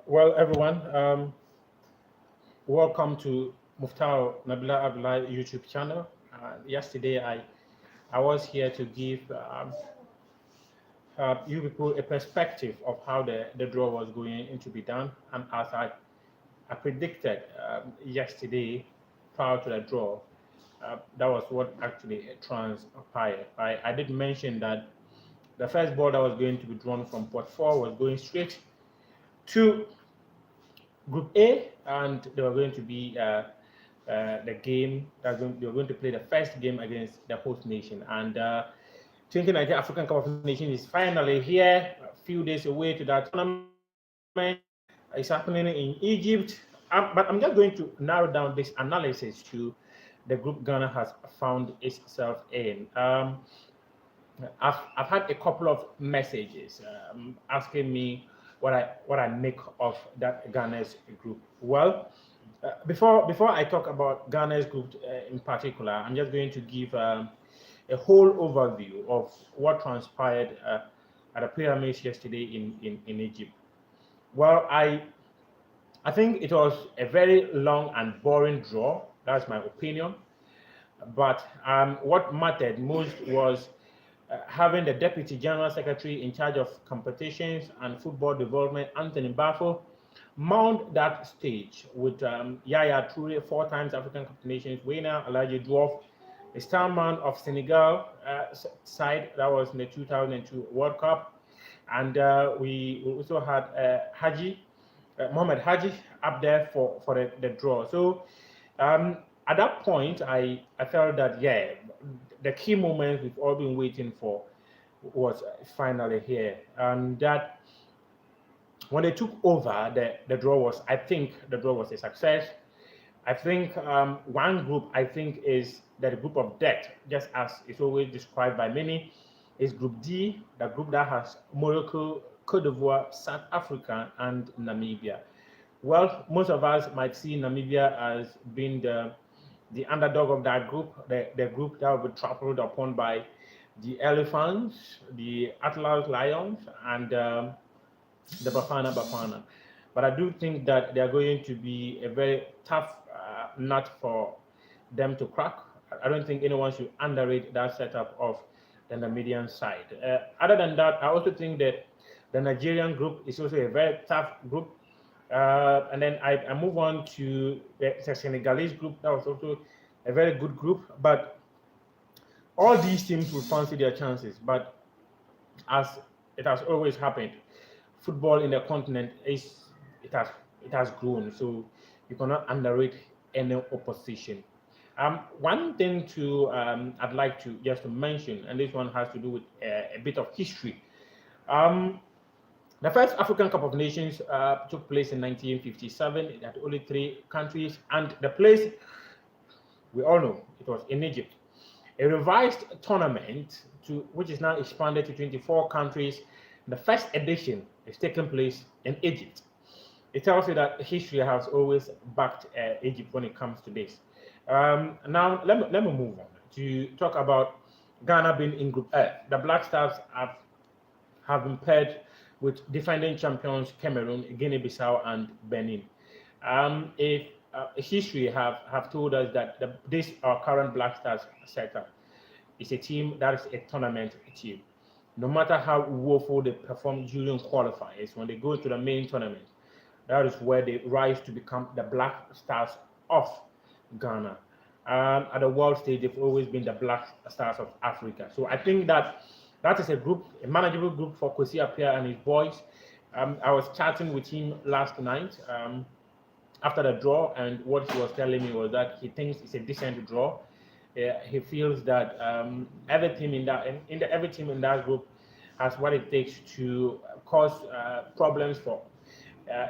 Well, everyone, welcome to Muftao Nabila Abdullah YouTube channel. Yesterday, I was here to give you people a perspective of how the draw was going to be done. And as I predicted yesterday, prior to the draw, that was what actually transpired. I did mention that the first ball that was going to be drawn from port 4 was going straight to Group A, and they were going to be the game they were going to play the first game against the host nation. And 2019 African Cup of Nations is finally here, a few days away to that tournament. It's happening in Egypt. But I'm just going to narrow down this analysis to the group Ghana has found itself in. I've had a couple of messages asking me what I make of that Ghana's group. Well, before I talk about Ghana's group in particular, I'm just going to give a whole overview of what transpired at the pyramids yesterday in Egypt. Well, I think it was a very long and boring draw. That's my opinion. But what mattered most was having the Deputy General Secretary in charge of competitions and football development, Anthony Bafo, mount that stage with Yaya Toure, 4 times African Cup of Nations winner, Elijah Dwarf, a star man of Senegal side that was in the 2002 World Cup. And we also had Mohamed Haji up there for the draw. So at that point, I felt that, yeah, the key moment we've all been waiting for was finally here. And that when they took over, the draw was, I think the draw was a success. I think one group, I think, is the group of death, just as it's always described by many, is Group D, the group that has Morocco, Cote d'Ivoire, South Africa, and Namibia. Well, most of us might see Namibia as being the underdog of that group, the group that will be trampled upon by the Elephants, the Atlas Lions, and the Bafana. But I do think that they are going to be a very tough nut for them to crack. I don't think anyone should underrate that setup of the Namibian side. Other than that, I also think that the Nigerian group is also a very tough group. And then I move on to the Senegalese group. That was also a very good group. But all these teams will fancy their chances. But as it has always happened, football in the continent it has grown. So you cannot underrate any opposition. One thing I'd like to just to mention, and this one has to do with a bit of history. The first African Cup of Nations took place in 1957. It had only 3 countries, and the place, we all know, it was in Egypt. A revised tournament, which is now expanded to 24 countries. The first edition is taking place in Egypt. It tells you that history has always backed Egypt when it comes to this. Now, let me move on to talk about Ghana being in Group F. The Black Stars have been paired with defending champions Cameroon, Guinea Bissau, and Benin. If history have told us that this our current Black Stars setup is a team that is a tournament team. No matter how woeful they perform during qualifiers, when they go to the main tournament, that is where they rise to become the Black Stars of Ghana. At the world stage, they've always been the Black Stars of Africa. So I think that is a manageable group for Kwesi Appiah and his boys. I was chatting with him last night after the draw, and what he was telling me was that he thinks it's a decent draw. He feels that every team in that group has what it takes to cause problems for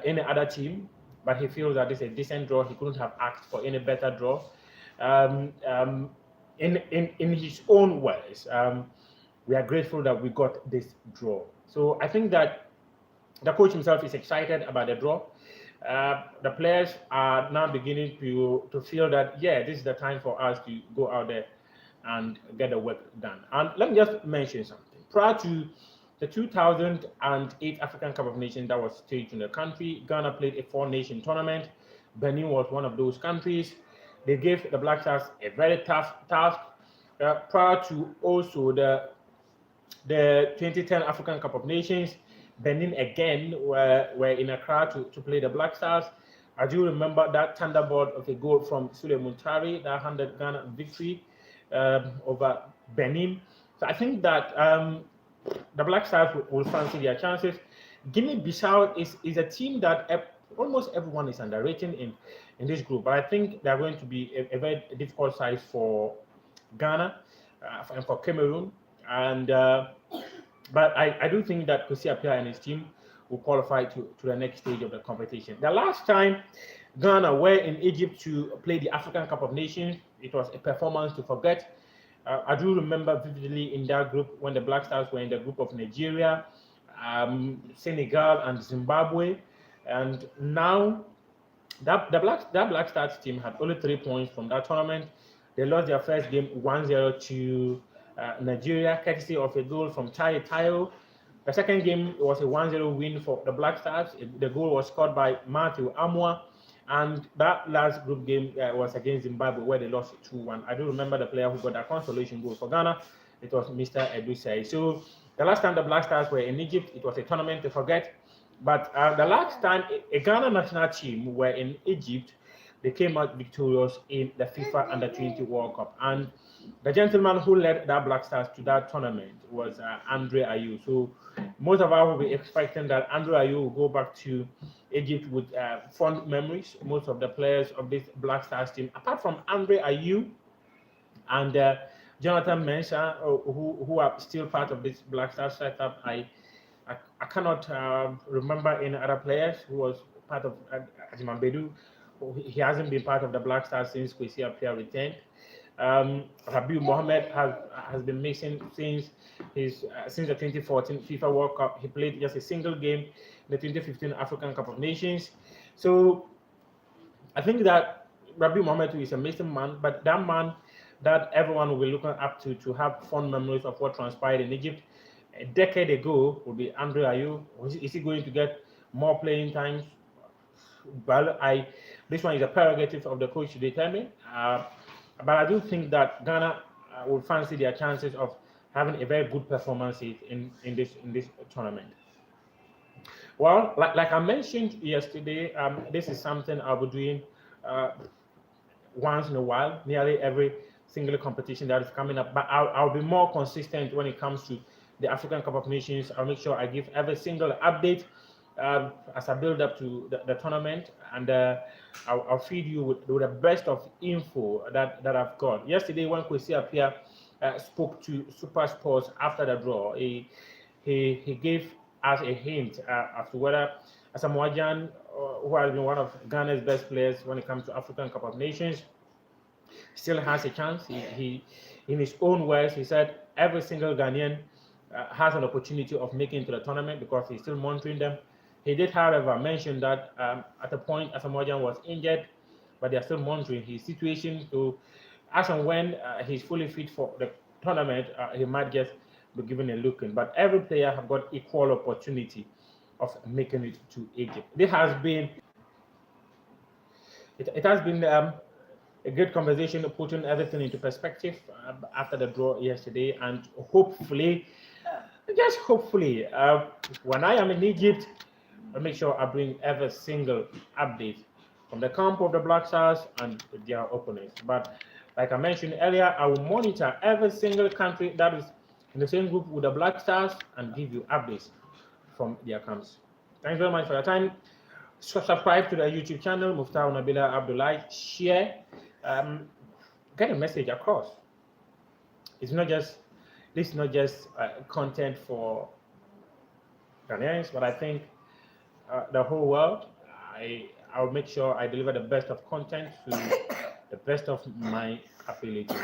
any other team, but he feels that it's a decent draw. He couldn't have asked for any better draw. In his own words, we are grateful that we got this draw. So I think that the coach himself is excited about the draw. The players are now beginning to feel that, yeah, this is the time for us to go out there and get the work done. And let me just mention something. Prior to the 2008 African Cup of Nations that was staged in the country, Ghana played a four-nation tournament. Benin was one of those countries. They gave the Black Stars a very tough task prior to also the 2010 African Cup of Nations. Benin again were in Accra to play the Black Stars. I do remember that thunderbolt of a goal from Sule Muntari that handed Ghana victory over Benin. So I think that the Black Stars will fancy their chances. Guinea-Bissau is a team that almost everyone is underrating in this group, but I think they're going to be a very difficult side for Ghana and for Cameroon. And but I do think that Kwesi Appiah and his team will qualify to the next stage of the competition. The last time Ghana were in Egypt to play the African Cup of Nations, it was a performance to forget. I do remember vividly in that group when the Black Stars were in the group of Nigeria, Senegal, and Zimbabwe. And now that Black Stars team had only 3 points from that tournament. They lost their first game 1-0 to Nigeria, courtesy of a goal from Tai Tayo. The second game was a 1-0 win for the Black Stars. The goal was scored by Matthew Amwa. And that last group game was against Zimbabwe, where they lost 2-1. I do remember the player who got that consolation goal for Ghana. It was Mr. Edusei. So the last time the Black Stars were in Egypt, it was a tournament to forget. But the last time a Ghana national team were in Egypt, they came out victorious in the FIFA Under-20 World Cup. And the gentleman who led that Black Stars to that tournament was Andre Ayew. So most of us will be expecting that Andre Ayew will go back to Egypt with fond memories. Most of the players of this Black Stars team, apart from Andre Ayew and Jonathan Mensah, who are still part of this Black Stars setup, I cannot remember any other players who was part of Ajiman Bedu. He hasn't been part of the Black Stars since Kwesi Appiah returned. Rabiu Mohammed has been missing since the 2014 FIFA World Cup. He played just a single game in the 2015 African Cup of Nations. So I think that Rabiu Mohammed is a missing man, but that man that everyone will be looking up to have fond memories of what transpired in Egypt a decade ago will be Andre Ayew. Is he going to get more playing time? Well, this one is a prerogative of the coach to determine. But I do think that Ghana will fancy their chances of having a very good performance in this tournament. Well, like I mentioned yesterday, this is something I'll be doing once in a while, nearly every single competition that is coming up. But I'll be more consistent when it comes to the African Cup of Nations. I'll make sure I give every single update as I build up to the tournament, and I'll feed you with the best of info that I've got. Yesterday, when Kwesi Appiah spoke to Super Sports after the draw, he gave us a hint as to whether Asamoah Gyan, who has been one of Ghana's best players when it comes to African Cup of Nations, still has a chance. He in his own words, he said every single Ghanaian has an opportunity of making it to the tournament because he's still monitoring them. He did, however, mention that at a point Asamoah Gyan was injured, but they are still monitoring his situation. So as and when he's fully fit for the tournament, he might just be given a look in. But every player have got equal opportunity of making it to Egypt. It has been a good conversation, putting everything into perspective after the draw yesterday, and hopefully, just hopefully, when I am in Egypt, I'll make sure I bring every single update from the camp of the Black Stars and their opponents. But like I mentioned earlier, I will monitor every single country that is in the same group with the Black Stars and give you updates from their camps. Thanks very much for your time. Subscribe to the YouTube channel, Muftau Nabila Abdullahi. Share, get a message across. This is not just content for Ghanaians, but I think the whole world. I'll make sure I deliver the best of content to the best of my ability.